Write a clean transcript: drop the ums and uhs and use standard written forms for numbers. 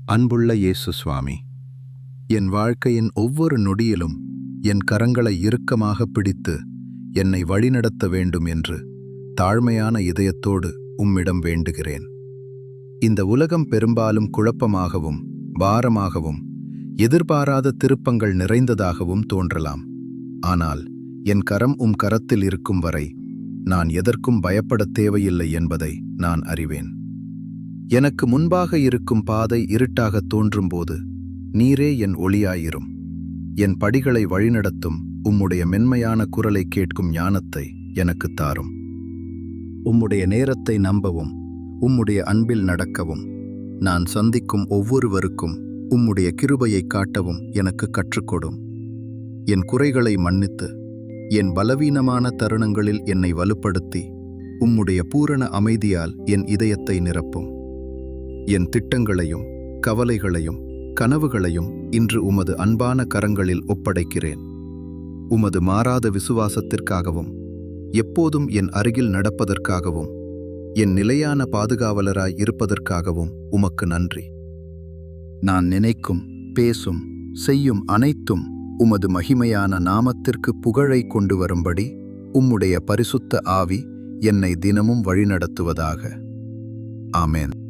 அன்புள்ள இயேசு சுவாமி, என் வாழ்க்கையின் ஒவ்வொரு நொடியிலும் என் கரங்களை இறுக்கமாக பிடித்து என்னை வழிநடத்த வேண்டும் என்று தாழ்மையான இதயத்தோடு உம்மிடம் வேண்டுகிறேன். இந்த உலகம் பெரும்பாலும் குழப்பமாகவும் பாரமாகவும் எதிர்பாராத திருப்பங்கள் நிறைந்ததாகவும் தோன்றலாம். ஆனால் என் கரம் உம் கரத்தில் இருக்கும் வரை நான் எதற்கும் பயப்படத் தேவையில்லை என்பதை நான் அறிவேன். எனக்கு முன்பாக இருக்கும் பாதை இருட்டாகத் தோன்றும்போது நீரே என் ஒளியாயிரும். என் படிகளை வழிநடத்தும் உம்முடைய மென்மையான குரலை கேட்கும் ஞானத்தை எனக்குத் தாரும். உம்முடைய நேரத்தை நம்பவும் உம்முடைய அன்பில் நடக்கவும் நான் சந்திக்கும் ஒவ்வொருவருக்கும் உம்முடைய கிருபையை காட்டவும் எனக்கு கற்றுக்கொடும். என் குறைகளை மன்னித்து என் பலவீனமான தருணங்களில் என்னை வலுப்படுத்தி உம்முடைய பூரண அமைதியால் என் இதயத்தை நிரப்பும். என் திட்டங்களையும் கவலைகளையும் கனவுகளையும் இன்று உமது அன்பான கரங்களில் ஒப்படைக்கிறேன். உமது மாறாத விசுவாசத்திற்காகவும் எப்போதும் என் அருகில் நடப்பதற்காகவும் என் நிலையான பாதுகாவலராய் இருப்பதற்காகவும் உமக்கு நன்றி. நான் நினைக்கும் பேசும் செய்யும் அனைத்தும் உமது மகிமையான நாமத்திற்கு புகழை கொண்டு வரும்படி உம்முடைய பரிசுத்த ஆவி என்னை தினமும் வழிநடத்துவதாக. ஆமென்.